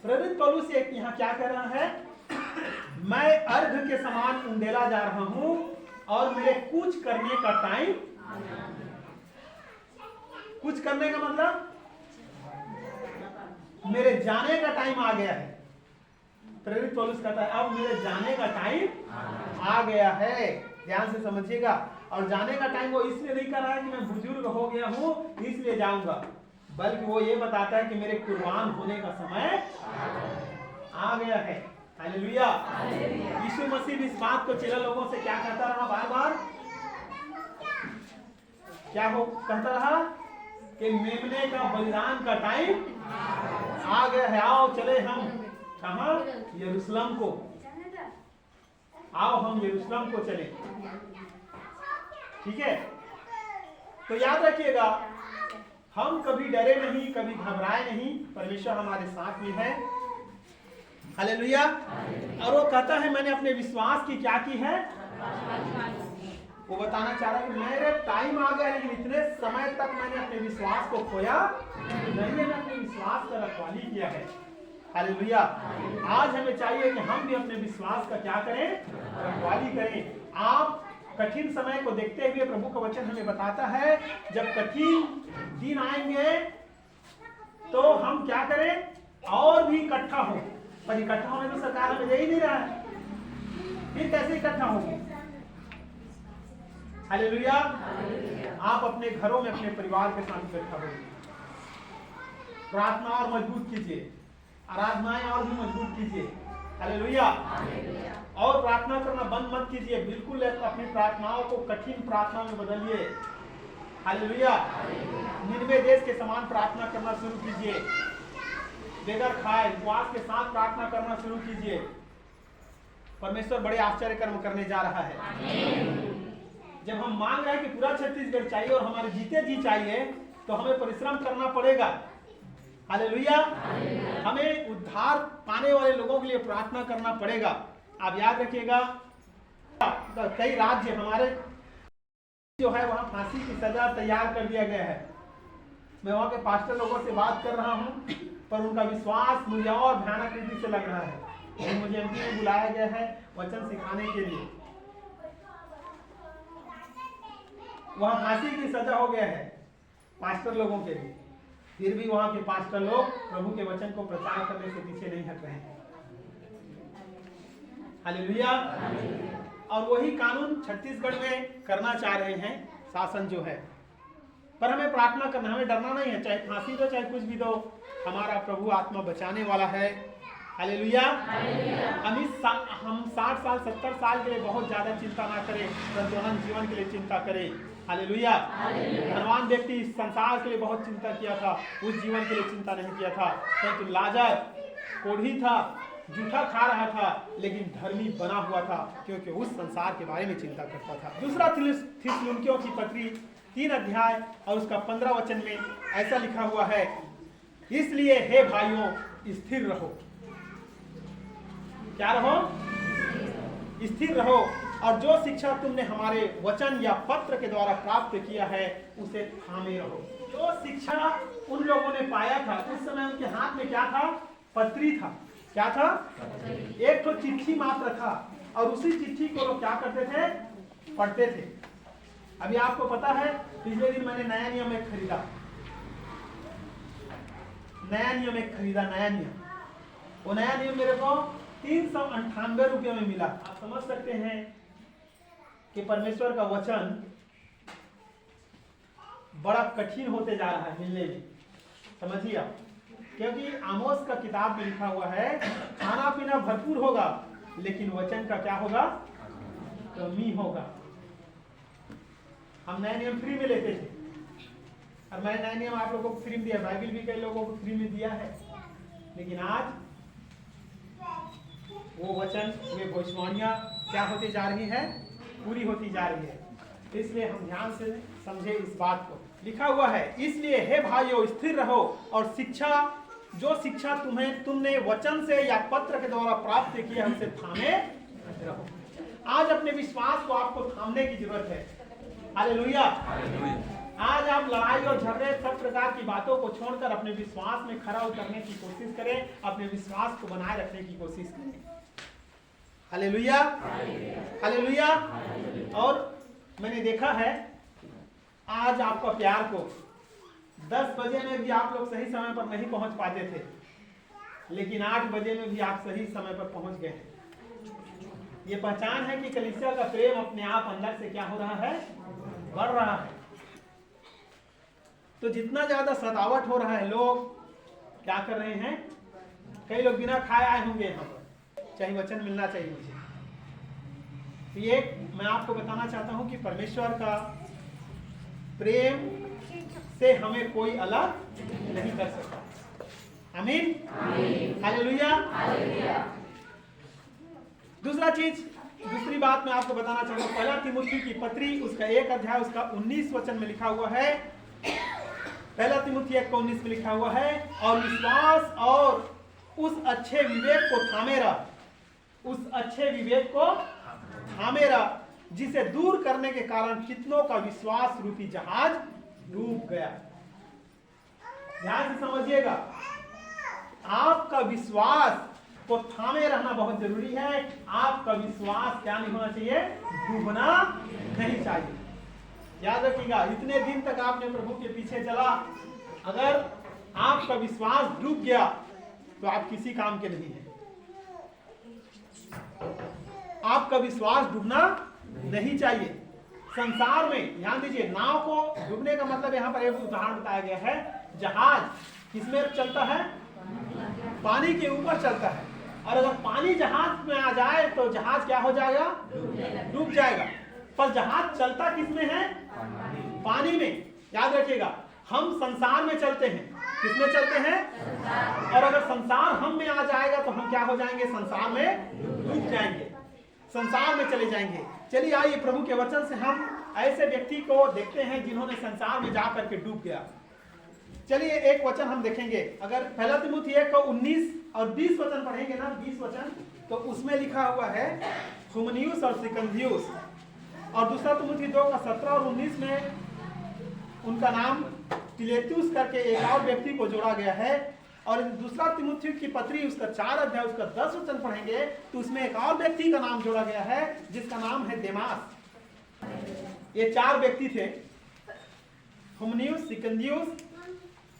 प्रेरित पौलुस यहाँ क्या कर रहा है? मैं अर्घ के समान उंडेला जा रहा हूं और मेरे कुछ करने का टाइम, कुछ करने का मतलब मेरे जाने का टाइम आ गया है। प्रेरित पौलुस कहता है अब मेरे जाने का टाइम आ गया है। ध्यान से समझिएगा। और जाने का टाइम वो इसलिए नहीं कर रहा है कि मैं बुजुर्ग हो गया हूं इसलिए जाऊंगा, बल्कि वो ये बताता है कि मेरे कुर्बान होने का समय आ गया है। हालेलुया। यीशु मसीह भी इस बात को चेला लोगों से क्या कहता रहा? बार बार क्या हो कहता रहा कि मेमने का बलिदान का टाइम आ गया है। आओ चले हम कहां? यरूशलेम को। आओ हम यरूशलेम को चले। ठीक है, तो याद रखिएगा हम कभी डरे नहीं, कभी घबराए नहीं, परमेश्वर हमारे साथ में है। हालेलुया। और वो कहता है मैंने अपने विश्वास की क्या की है? वो बताना चाह रहा है कि मेरे टाइम आ गया, लेकिन इतने समय तक मैंने अपने विश्वास को खोया नहीं, मैंने अपने विश्वास का रखवाली किया है। हालेलुया। आज हमें चाहिए कि हम भी अपने विश्वास का क्या करें? रखवाली करें। आप कठिन समय को देखते हुए प्रभु का वचन हमें बताता है जब कठिन दिन आएंगे तो हम क्या करें? और भी इकट्ठा हो। पर इकट्ठा होने तो सरकार हमें दे ही नहीं रहा है, फिर कैसे इकट्ठा होंगे? हालेलुया। आप अपने घरों में अपने परिवार के साथ इकट्ठा हो, प्रार्थना और मजबूत कीजिए, आराधनाएं और भी मजबूत कीजिए। हालेलुया। और प्रार्थना करना बंद मत कीजिए, बिल्कुल अपनी प्रार्थनाओं को कठिन प्रार्थना में बदलिए। हालेलुया। निन्वे देश के समान प्रार्थना करना शुरू कीजिए, बेगर खाए उपवास के साथ प्रार्थना करना शुरू कीजिए। परमेश्वर बड़े आश्चर्य कर्म करने जा रहा है। जब हम मांग रहे हैं कि पूरा छत्तीसगढ़ चाहिए और हमारे जीते जी चाहिए, तो हमें परिश्रम करना पड़ेगा। हालेलुया। हमें उद्धार पाने वाले लोगों के लिए प्रार्थना करना पड़ेगा। आप याद रखिएगा कई राज्य हमारे जो है वहां फांसी की सजा तैयार कर दिया गया है। मैं वहां के पास्टर लोगों से बात कर रहा हूं, पर उनका विश्वास मुझे और भयानक रीति से लग रहा है। मुझे एमपी में बुलाया गया है वचन सिखाने के लिए। वहां फांसी की सजा हो गया है पास्टर लोगों के लिए, फिर भी वहां के पास्टर लोग प्रभु के वचन को प्रचार करने से पीछे नहीं हट रहे हैं। हालेलुया। और वही कानून छत्तीसगढ़ में करना चाह रहे हैं शासन जो है। पर हमें प्रार्थना करना, हमें डरना नहीं है, चाहे फांसी दो चाहे कुछ भी दो, हमारा प्रभु आत्मा बचाने वाला है। हालेलुया। हम 60 साल 70 साल के लिए बहुत ज्यादा चिंता ना करें, परंतु अनंत जीवन के लिए चिंता करें। हालेलुया। धनवान व्यक्ति इस संसार के लिए बहुत चिंता किया था, उस जीवन के लिए चिंता नहीं किया था। परंतु लाजर कोढ़ी था, जूठा खा रहा था, लेकिन धर्मी बना हुआ था क्योंकि उस संसार के बारे में चिंता करता था। दूसरा थिस्सलुनीकियों की पत्री 3 अध्याय और उसका 15 वचन में ऐसा लिखा हुआ है, इसलिए हे भाइयों स्थिर रहो। क्या रहो? स्थिर रहो, और जो शिक्षा तुमने हमारे वचन या पत्र के द्वारा प्राप्त किया है उसे थामे रहो। जो शिक्षा उन लोगों ने पाया था, उस समय उनके हाथ में क्या था? पत्री था। क्या था? एक तो चिट्ठी मात्र था, और उसी चिट्ठी को लोग क्या करते थे? पढ़ते थे। अभी आपको पता है पिछले दिन मैंने नया नियम एक खरीदा, नया नियम। वो नया नियम मेरे को 398 रुपये में मिला। आप समझ सकते हैं कि परमेश्वर का वचन बड़ा कठिन होते जा रहा है मिलने में। समझिए आप, क्योंकि आमोस का किताब में लिखा हुआ है खाना पीना भरपूर होगा, लेकिन वचन का क्या होगा? कमी होगा। हम नया नियम फ्री में लेते थे, और मैंने नया नियम आप लोगों को फ्री में दिया, बाइबल भी कई लोगों को फ्री में दिया है, लेकिन आज वो वचन, वे भविष्यवाणियां क्या होती जा रही है? पूरी होती जा रही है। इसलिए हम ध्यान से समझे इस बात को। लिखा हुआ है, इसलिए हे भाइयों स्थिर रहो, और जो शिक्षा तुमने वचन से या पत्र के द्वारा प्राप्त किया है उसे थामे रहो। आज अपने विश्वास को आपको थामने की जरूरत है। हालेलुया। आज आप लड़ाई और झगड़े सब प्रकार की बातों को छोड़कर अपने विश्वास में खरा उतरने की कोशिश करें, अपने विश्वास को बनाए रखने की कोशिश करें। Hallelujah, hallelujah. और मैंने देखा है आज आपका प्यार को 10 बजे में भी आप लोग सही समय पर नहीं पहुंच पाते थे, लेकिन 8 बजे में भी आप सही समय पर पहुंच गए हैं। ये पहचान है कि कलीसिया का प्रेम अपने आप अंदर से क्या हो रहा है, बढ़ रहा है। तो जितना ज्यादा सतावट हो रहा है, लोग क्या कर रहे हैं, कई लोग बिना खाए आए होंगे यहाँ पर, चाहे वचन मिलना चाहिए मुझे। तो ये मैं आपको बताना चाहता हूं कि परमेश्वर का प्रेम से हमें कोई अलग नहीं कर सकता। आमीन, हालेलुया। दूसरी बात मैं आपको बताना चाहूंगा, पहला तिमुथी की पत्री उसका 1 अध्याय उसका 19 वचन में लिखा हुआ है। पहला तिमुथी 1:19 में लिखा हुआ है, और विश्वास और उस अच्छे विवेक को थामे रह, उस अच्छे विवेक को थामे रह, जिसे दूर करने के कारण कितनों का विश्वास रूपी जहाज डूब गया। ध्यान से समझिएगा, आपका विश्वास को थामे रहना बहुत जरूरी है। आपका विश्वास क्या नहीं होना चाहिए, डूबना नहीं चाहिए। याद रखिएगा, इतने दिन तक आपने प्रभु के पीछे चला, अगर आपका विश्वास डूब गया तो आप किसी काम के नहीं हैं। आपका विश्वास डूबना नहीं चाहिए। संसार में ध्यान दीजिए, नाव को डूबने का मतलब यहाँ पर एक उदाहरण बताया गया है। जहाज किसमें चलता है, पानी के ऊपर चलता है, और अगर पानी जहाज में आ जाए तो जहाज क्या हो जाएगा, डूब जाएगा। पर जहाज चलता किसमें है, पानी में। याद रखिएगा, हम संसार में चलते हैं, किसमें चलते हैं, और अगर संसार हम में आ जाएगा तो हम क्या हो जाएंगे, संसार में डूब जाएंगे, संसार में चले जाएंगे। चलिए आइए प्रभु के वचन से हम ऐसे व्यक्ति को देखते हैं जिन्होंने संसार में जाकर के डूब गया। चलिए एक वचन हम देखेंगे, अगर पहला तिमुथी 1:19 और 20 वचन पढ़ेंगे ना, 20 वचन, तो उसमें लिखा हुआ है हुमनियुस और सिकंदियुस, और दूसरा तिमुथी 2:17 और 19 में उनका नाम फिलेतुस करके एक और व्यक्ति को जोड़ा गया है। और दूसरा तिमुथी की पत्री उसका 4 अध्याय उसका 10 वचन पढ़ेंगे तो उसमें एक और व्यक्ति का नाम जोड़ा गया है जिसका नाम है देमास। ये 4 व्यक्ति थे, हुमनियुस, सिकंदियुस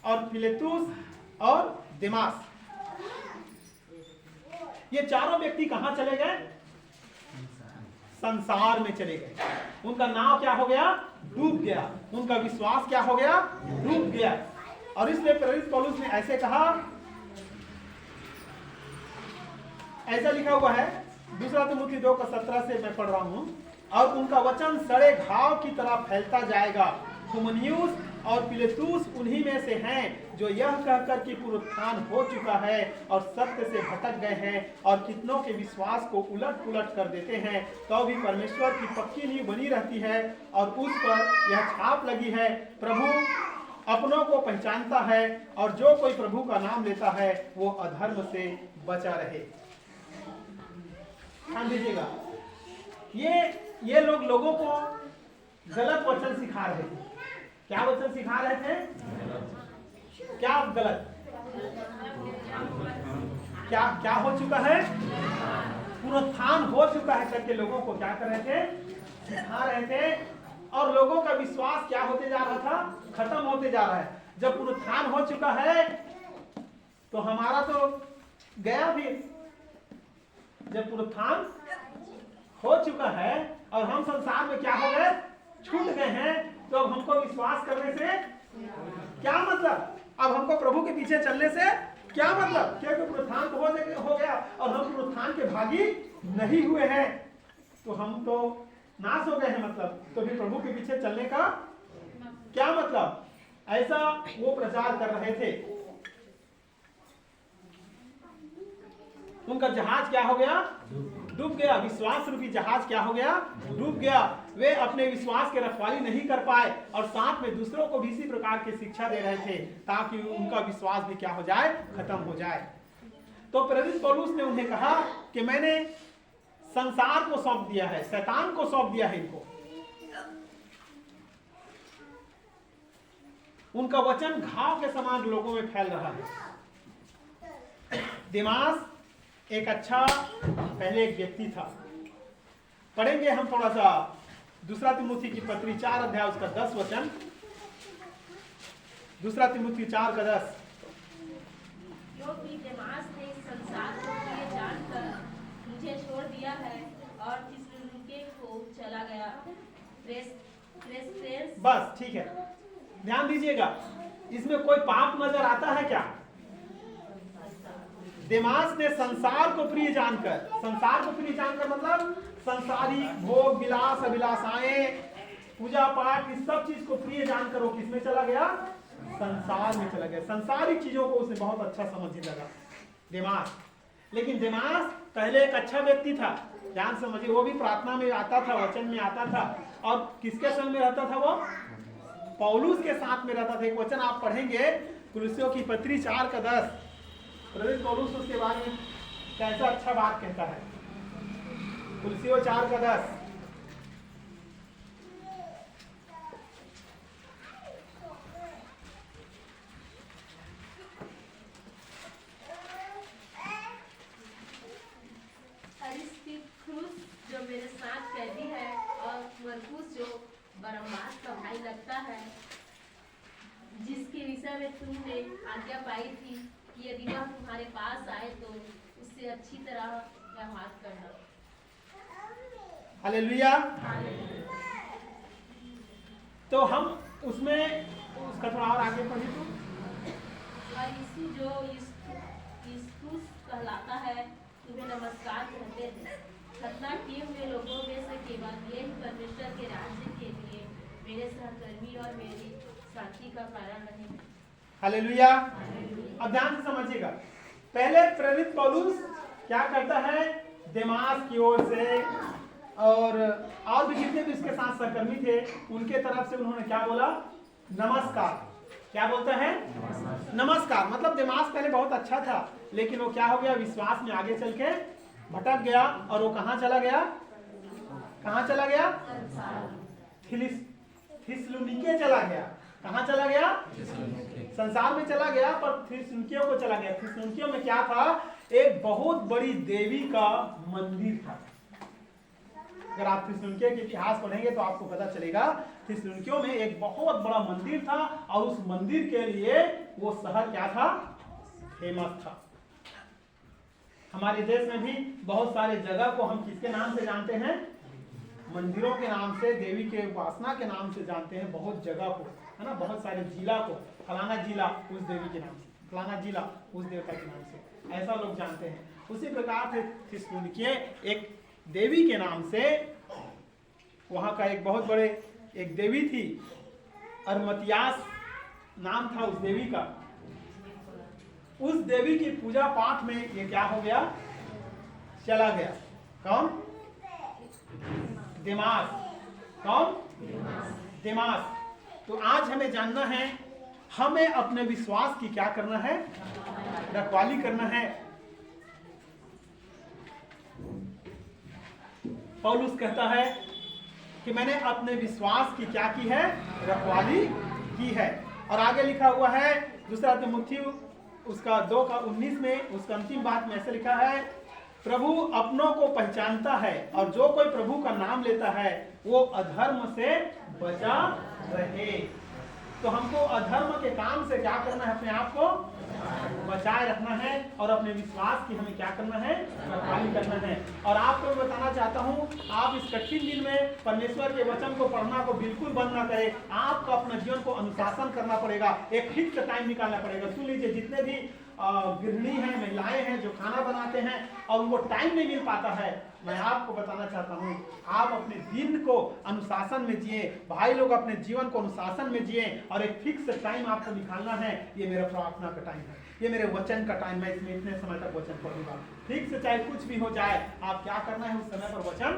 और फिलेतुस और देमास। ये चारों व्यक्ति कहां चले गए, संसार में चले गए। उनका नाम क्या हो गया, डूब गया। उनका विश्वास क्या हो गया, डूब गया। और इसलिए प्रेरित पौलुस ने ऐसे कहा, ऐसा लिखा हुआ है दूसरा तिमुथी 2:17 से मैं पढ़ रहा हूं, और उनका वचन सड़े घाव की तरह फैलता जाएगा। हुमनियुस और फिलेतुस उन्हीं में से हैं जो यह कहकर कि पुनरुत्थान हो चुका है और सत्य से भटक गए हैं और कितनों के विश्वास को उलट पुलट कर देते हैं, तो भी परमेश्वर की पक्की नींव बनी रहती है और उस पर यह छाप लगी है, प्रभु अपनों को पहचानता है और जो कोई प्रभु का नाम लेता है वो अधर्म से बचा रहे। ध्यान दीजिएगा, ये लोग लोगों को गलत वचन सिखा रहे थे। क्या वचन सिखा रहे थे, क्या गलत, क्या हो चुका है, पुनरुत्थान हो चुका है करके लोगों को क्या कर रहे थे, सिखा रहे थे। और लोगों का विश्वास क्या होते जा रहा था, खत्म होते जा रहा है। जब पुनरुत्थान हो चुका है तो हमारा तो गया भी। जब पुनरुत्थान हो चुका है और हम संसार में क्या हो गए, छूट गए हैं, तो अब हमको विश्वास करने से क्या मतलब, अब हमको प्रभु के पीछे चलने से क्या मतलब, क्योंकि पुनरुत्थान तो हो गया और हम पुनरुत्थान के भागी नहीं हुए हैं, तो हम तो नाश हो गए हैं। मतलब तो फिर प्रभु के पीछे चलने का क्या मतलब, ऐसा वो प्रचार कर रहे थे। उनका जहाज क्या हो गया, डूब गया। विश्वास रूपी जहाज क्या हो गया, डूब गया। वे अपने विश्वास के रखवाली नहीं कर पाए और साथ में दूसरों को भी इसी प्रकार की शिक्षा दे रहे थे ताकि उनका विश्वास भी क्या हो जाए, खत्म हो जाए। तो प्रेरित पौलुस ने उन्हें कहा कि मैंने संसार को सौंप दिया है, शैतान को सौंप दिया है इनको। उनका वचन घाव के समान लोगों में फैल रहा है। देमास एक अच्छा पहले एक व्यक्ति था। पढ़ेंगे हम थोड़ा सा दूसरा तिमुथी की पत्री 4 अध्याय उसका 10 वचन। दूसरा तिमुथी 4 का 10। क्योंकि देमास ने संसार को प्रिय जानकर मुझे छोड़ दिया है और थिस्सलुनीके को चला गया। बस ठीक है, ध्यान दीजिएगा, इसमें कोई पाप नजर आता है क्या? देमास ने संसार को प्रिय जानकर मतलब संसारिक भोग विलास अभिलाषाएं पूजा पाठ इस सब चीज को प्रिय जानकर वो किसमें चला गया? संसार में चला गया। संसारिक चीजों को उसे बहुत अच्छा समझने लगा देमास। लेकिन देमास पहले एक अच्छा व्यक्ति था, ध्यान समझिए, वो भी प्रार्थना में आता था, वचन में आता था। और किसके संग में रहता था? वो पौलुस के साथ में रहता था। एक वचन आप पढ़ेंगे कुलुस्सियों की पत्री 4 का 10। प्रेरित पौलुस उसके बारे में कैसा अच्छा बात कहता है। कुलुस्सियों 4 का 10। जो मेरे साथ कैदी है और मरकुस जो बरम्बास का भाई लगता है, जिसके विषय में तुमने आज्ञा पाई थी कि यदि वह तुम्हारे पास आए तो उससे अच्छी तरह व्यवहार करना। हालेलुया। तो हम उसमें उसका थोड़ा और आगे पढ़िए तो। और यीशु जो यूस्तुस कहलाता है तुम्हें नमस्कार कहते हैं। खतना किए हुए लोगों में से केवल ये ही परमेश्वर के राज्य के लिए मेरे सहकर्मी और मेरी साथी का कारण रहे। हालेलुया। अब ध्यान से समझिएगा, पहले प्रेरित पौलुस क्या करता है? देमास की ओर से और भी जितने भी उसके साथ सहकर्मी थे उनके तरफ से उन्होंने क्या बोला? नमस्कार। क्या बोलता है? नमस्कार। मतलब देमास पहले बहुत अच्छा था, लेकिन वो क्या हो गया? विश्वास में आगे चल के भटक गया। और वो कहां चला गया? कहां चला गया? थिस्सलुनीके चला गया। कहां चला गया? संसार में चला गया, पर थिस्सलुनीकियों को चला गया। थिस्सलुनीकियों में क्या था? एक बहुत बड़ी देवी का मंदिर था। अगर आप थिस्सलुनीके के इतिहास पढ़ेंगे तो आपको पता चलेगा थिस्सलुनीकियों में एक बहुत बड़ा मंदिर था और उस मंदिर के लिए वो शहर क्या था? फेमस था। हमारे देश में भी बहुत सारे जगह को हम किसके नाम से जानते हैं? मंदिरों के नाम से, देवी के उपासना के नाम से जानते हैं। बहुत जगह को, है ना, बहुत सारे जिला को, फलाना जिला उस देवी के नाम से, फलाना जिला उस देवता के नाम से, ऐसा लोग जानते हैं। उसी प्रकार से थिस्सलुनीके एक देवी के नाम से, वहां का एक बहुत बड़े एक देवी थी, अरमतियास नाम था उस देवी का। उस देवी की पूजा पाठ में ये क्या हो गया? चला गया। कौन? देमास। कौन? देमास। तो आज हमें जानना है, हमें अपने विश्वास की क्या करना है? रखवाली करना है। पौलुस कहता है कि मैंने अपने विश्वास की क्या की है? रखवाली की है। और आगे लिखा हुआ है दूसरा तिमुथी उसका 2 का 19 में उसका अंतिम बात में ऐसे लिखा है, प्रभु अपनों को पहचानता है और जो कोई प्रभु का नाम लेता है वो अधर्म से बचा रहे। तो हमको अधर्म के काम से क्या करना है? अपने आप को बचाए रखना है और अपने विश्वास की हमें क्या करना है? रखवाली करना है। और आपको बताना चाहता हूँ, आप इस कठिन दिन में परमेश्वर के वचन को पढ़ना को बिल्कुल बंद ना करें। आपको अपना जीवन को अनुशासन करना पड़ेगा, एक फिक्स टाइम निकालना पड़ेगा। सुन लीजिए, जितने भी गृहिणी हैं, महिलाएं हैं जो खाना बनाते हैं और उनको टाइम नहीं मिल पाता है, मैं आपको बताना चाहता हूँ, आप अपने दिन को अनुशासन में जिए। भाई लोग अपने जीवन को अनुशासन में जिए और एक फिक्स टाइम आपको निकालना है। ये मेरा प्रार्थना का टाइम है, ये मेरे वचन का टाइम, मैं इसमें इतने समय तक वचन पढ़ूंगा। ठीक से चाहे कुछ भी हो जाए, आप क्या करना है? उस समय पर वचन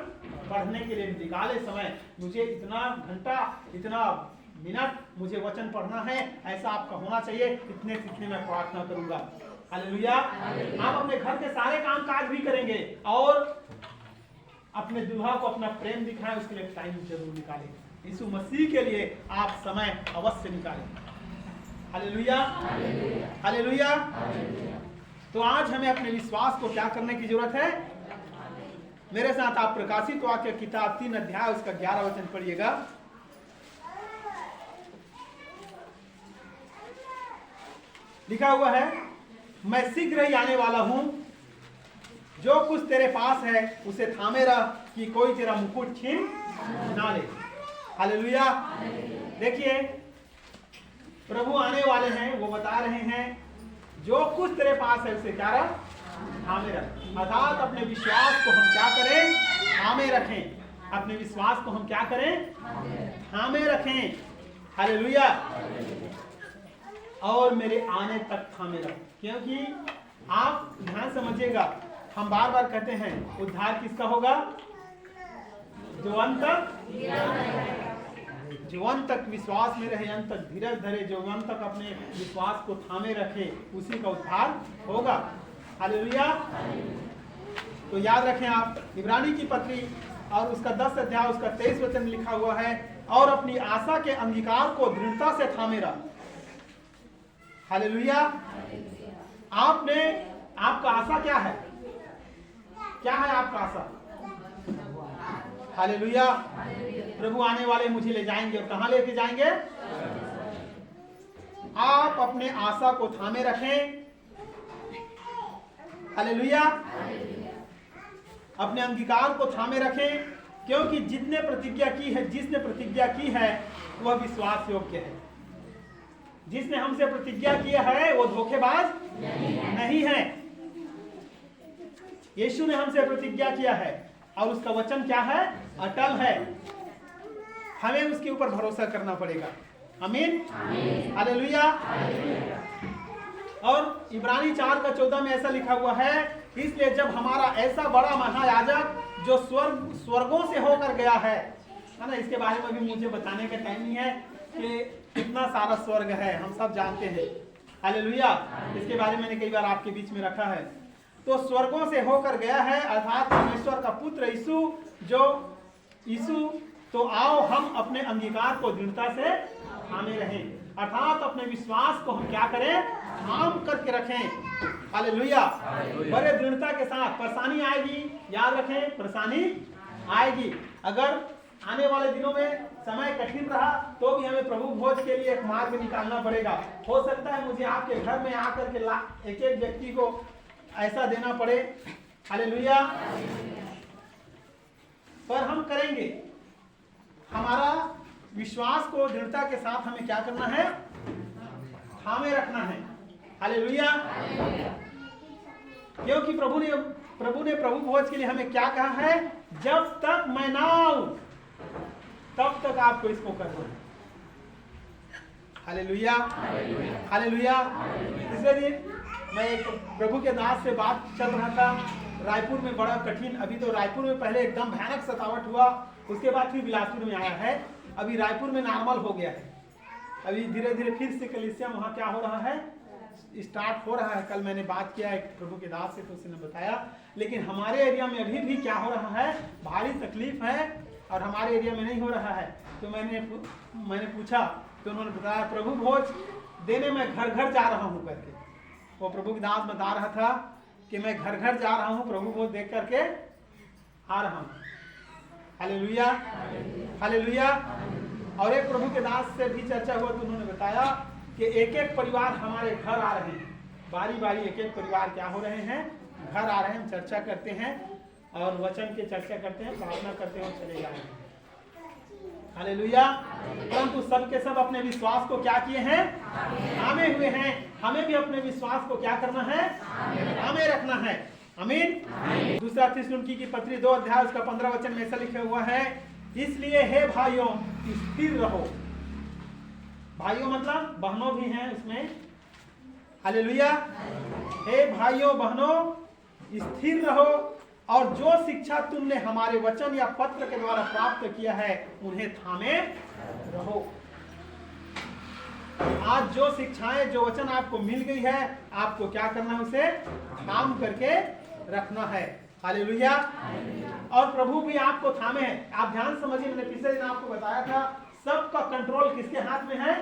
पढ़ने के लिए निकाले समय। मुझे इतना घंटा, इतना मिनट मुझे वचन पढ़ना है, ऐसा आपका होना चाहिए। इतने कितने मैं प्रार्थना करूंगा। हालेलुया। आप अपने घर के सारे काम काज भी करेंगे और अपने दुल्हा को अपना प्रेम दिखाएं, उसके लिए टाइम जरूर निकालें। यीशु मसीह के लिए आप समय अवश्य निकालें। Hallelujah, hallelujah. तो आज हमें अपने विश्वास को क्या करने की जरूरत है? मेरे साथ आप प्रकाशित वाक्य किताब 3 अध्याय उसका 11 वचन पढ़िएगा। लिखा हुआ है, मैं शीघ्र ही आने वाला हूं, जो कुछ तेरे पास है उसे थामे रह कि कोई तेरा मुकुट छीन ना ले। हालेलुया। देखिए, प्रभु आने वाले हैं, वो बता रहे हैं जो कुछ तेरे पास है उसे क्या रख? थामे रख। अर्थात अपने विश्वास को हम क्या करें? थामे रखें। अपने विश्वास को हम क्या करें? थामे रखें। हालेलुया। और मेरे आने तक थामे रख। क्योंकि आप ध्यान समझिएगा, हम बार बार कहते हैं उद्धार किसका होगा? जो अंत तक विश्वास में रहे, अंत तक धीरज धरे, जो अंत तक अपने विश्वास को थामे रखे, उसी का उद्धार होगा। हालेलुया। तो याद रखें आप, इब्रानी की पत्री और उसका 10 अध्याय उसका 23 वचन लिखा हुआ है, और अपनी आशा के अंगीकार को दृढ़ता से थामे रख। हालेलुया। आपका आशा क्या है? क्या है आपका आशा? हालेलुया। प्रभु आने वाले मुझे ले जाएंगे, और कहां लेके जाएंगे? आप अपने आशा को थामे रखें। हालेलुया। अपने अंगीकार को थामे रखें, क्योंकि जिसने प्रतिज्ञा की है वह विश्वास योग्य है। जिसने हमसे प्रतिज्ञा किया है वो धोखेबाज नहीं है। यीशु ने हमसे प्रतिज्ञा किया है और उसका वचन क्या है? अटल है। हमें उसके ऊपर भरोसा करना पड़ेगा। आमीन, हालेलुया। और इब्रानी 4:14 में ऐसा लिखा हुआ है, इसलिए जब हमारा ऐसा बड़ा महायाजक जो स्वर्गों से होकर गया है ना, इसके बारे में भी मुझे बताने का टाइम नहीं है कि कितना सारा स्वर्ग है, हम सब जानते हैं। हालेलुया। इसके बारे में मैंने कई बार आपके बीच में रखा है। तो स्वर्गों से होकर गया है, अर्थात परमेश्वर का पुत्र यीशु। तो आओ हम अपने अंगीकार को दृढ़ता से थामे रहें, अर्थात अपने विश्वास को हम क्या करें? थाम करके रखें। हालेलुया। बड़े दृढ़ता के साथ। परेशानी आएगी, याद रखें, परेशानी आएगी। अगर आने वाले दिनों में समय कठिन रहा तो भी हमें प्रभु भोज के लिए एक मार्ग निकालना पड़ेगा। हो सकता है मुझे आपके घर में आकर के एक व्यक्ति को ऐसा देना पड़े। हालेलुया। पर हम करेंगे। हमारा विश्वास को दृढ़ता के साथ हमें क्या करना है? थामे रखना है। हालेलुया। क्योंकि प्रभु ने प्रभु भोज के लिए हमें क्या कहा है? जब तक मैं ना आऊं तब तक आपको इसको करना है। Hallelujah, hallelujah. तीसरे दिन मैं एक प्रभु के दास से बात चल रहा था। रायपुर में बड़ा कठिन, अभी तो रायपुर में पहले एकदम भयानक सतावट हुआ, उसके बाद फिर बिलासपुर में आया है। अभी रायपुर में नॉर्मल हो गया है। अभी धीरे धीरे फिर से कलीसिया वहाँ क्या हो रहा है? स्टार्ट हो रहा है। कल मैंने बात किया एक प्रभु के दास से, तो उसने बताया। लेकिन हमारे एरिया में अभी भी क्या हो रहा है? भारी तकलीफ है, और हमारे एरिया में नहीं हो रहा है। तो मैंने पूछा, तो उन्होंने बताया प्रभु भोज देने में घर घर जा रहा हूँ करके। वो प्रभु के दास बता रहा था कि मैं घर घर जा रहा हूँ, प्रभु भोज देख करके आ रहा हूँ। Hallelujah, hallelujah. और एक प्रभु के दास से भी चर्चा हुआ, तो उन्होंने बताया कि एक एक परिवार हमारे घर आ रहे हैं। बारी बारी एक एक परिवार क्या हो रहे हैं? घर आ रहे हैं। हम चर्चा करते हैं और वचन की चर्चा करते हैं, प्रार्थना करते हैं और चले जा रहे हैं। हालेलुया। परंतु सब के सब अपने विश्वास को क्या किए हैं? थामे हुए हैं। हमें भी अपने विश्वास को क्या करना है? थामे रखना है। आमीन। दूसरा थिस्सलुनीकी की पत्री 2 अध्याय उसका 15 वचन में ऐसा लिखा हुआ है, इसलिए हे भाइयों स्थिर रहो। भाइयों मतलब बहनों भी हैं उसमें। हालेलुया। हे भाइयों बहनों स्थिर रहो, और जो शिक्षा तुमने हमारे वचन या पत्र के द्वारा प्राप्त किया है उन्हें थामे रहो। आज जो शिक्षाएं, जो वचन आपको मिल गई है, आपको क्या करना है? उसे थाम करके रखना है। हालेलुया। और प्रभु भी आपको थामे है। आप ध्यान समझिए, मैंने पिछले दिन आपको बताया था, सबका कंट्रोल किसके हाथ में है?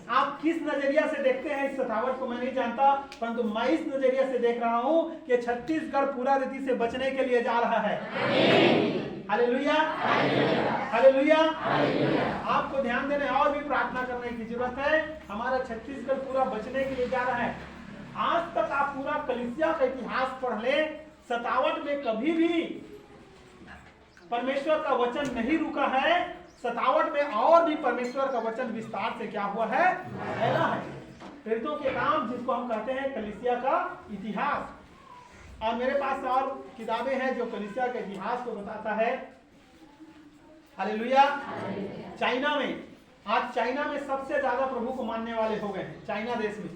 आप किस नजरिया से देखते हैं इस सतावट को मैं नहीं जानता, परंतु मैं इस नजरिया से देख रहा हूं कि छत्तीसगढ़ पूरा रीति से बचने के लिए जा रहा है। Hallelujah, hallelujah. आपको ध्यान देने और भी प्रार्थना करने की जरूरत है। हमारा छत्तीसगढ़ पूरा बचने के लिए जा रहा है। आज तक आप पूरा कलीसिया का इतिहास पढ़ ले, सतावट में कभी भी परमेश्वर का वचन नहीं रुका है। सतावट में और भी परमेश्वर का वचन विस्तार से क्या हुआ है, फैला है। प्रेरितों के काम, जिसको हम कहते हैं कलीसिया का इतिहास। और मेरे पास और किताबें हैं जो कलीसिया के इतिहास को बताता है। हालेलुया। चाइना में, आज चाइना में सबसे ज्यादा प्रभु को मानने वाले हो गए हैं। चाइना देश में,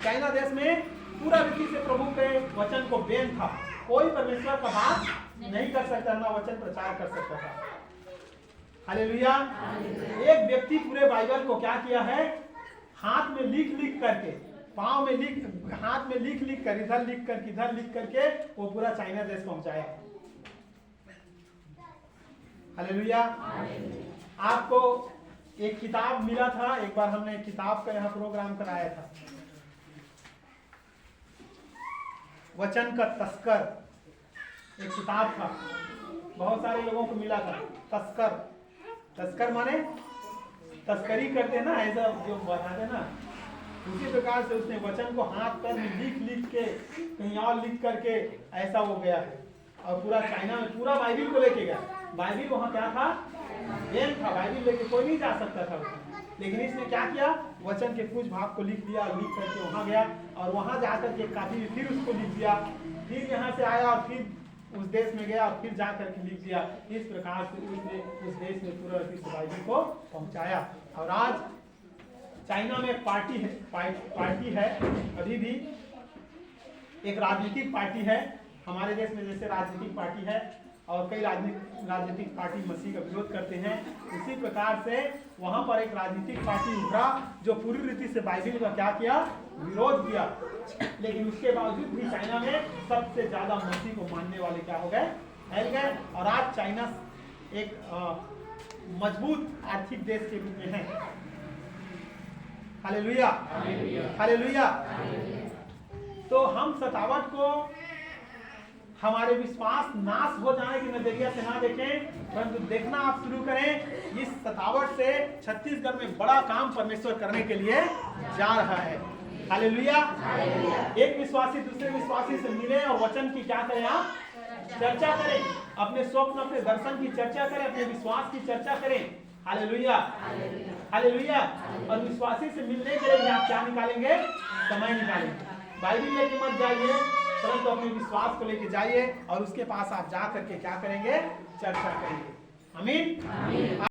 चाइना देश में पूरा रीति से प्रभु के वचन को बैन था। कोई परमेश्वर का बात नहीं कर सकता, ना वचन प्रचार कर सकता था। हालेलुया। एक व्यक्ति पूरे बाइबल को क्या किया है, हाथ में लिख करके, पांव में हाथ में लिख कर, इधर लिख करके वो पूरा चाइना देश पहुंचाया। हालेलुया। आपको एक किताब मिला था, एक बार हमने एक किताब का यहाँ प्रोग्राम कराया था, वचन का तस्कर, एक किताब था, बहुत सारे लोगों को मिला था। तस्कर माने तस्करी करते हैं ना, ऐसा जो बताते ना, उसी प्रकार से उसने वचन को हाथ पर में लिख के, कहीं और लिख करके ऐसा हो गया है। और पूरा चाइना में पूरा बाइबिल को लेके गया। बाइबिल वहाँ क्या था, बैन था, बाइबिल लेके कोई नहीं जा सकता था उसमें। लेकिन इसने क्या किया, वचन के कुछ भाग को लिख दिया, लिख करके वहाँ गया और वहाँ जाकर के काफी फिर उसको लिख दिया, फिर यहाँ से आया और फिर उस देश में गया और फिर जा करके लिख दिया। इस प्रकार से उसने उस देश में पूरा बाइबिल को पहुँचाया। और आज चाइना में एक पार्टी है, अभी भी एक राजनीतिक पार्टी है। हमारे देश में जैसे राजनीतिक पार्टी है और कई राजनीतिक पार्टी मसीह का विरोध करते हैं, उसी प्रकार से वहां पर एक राजनीतिक पार्टी उभरा जो पूरी रीति से बाइबिल का क्या किया, विरोध किया। लेकिन उसके बावजूद भी चाइना में सबसे ज्यादा मसीह को मानने वाले क्या हो गए, फैल गए। और आज चाइना एक मजबूत आर्थिक देश के रूप में है। Hallelujah, hallelujah. तो हम सतावट को हमारे विश्वास नाश हो जाने के नजरिया से ना देखें, परंतु देखना आप शुरू करें, इस सतावट से छत्तीसगढ़ में बड़ा काम परमेश्वर करने के लिए जा रहा है। हालेलुया। एक विश्वासी दूसरे विश्वासी से मिले और वचन की क्या करें, आप चर्चा करें, अपने स्वप्न, अपने दर्शन की चर्चा करें, अपने विश्वास की चर्चा करें। Hallelujah, hallelujah. और विश्वासी से मिलने के लिए आप क्या निकालेंगे, समय निकालेंगे। बाइबिल लेके मत जाइए, परंतु अपने विश्वास को लेके जाइए और उसके पास आप जा करके क्या करेंगे, चर्चा करेंगे। आमीन।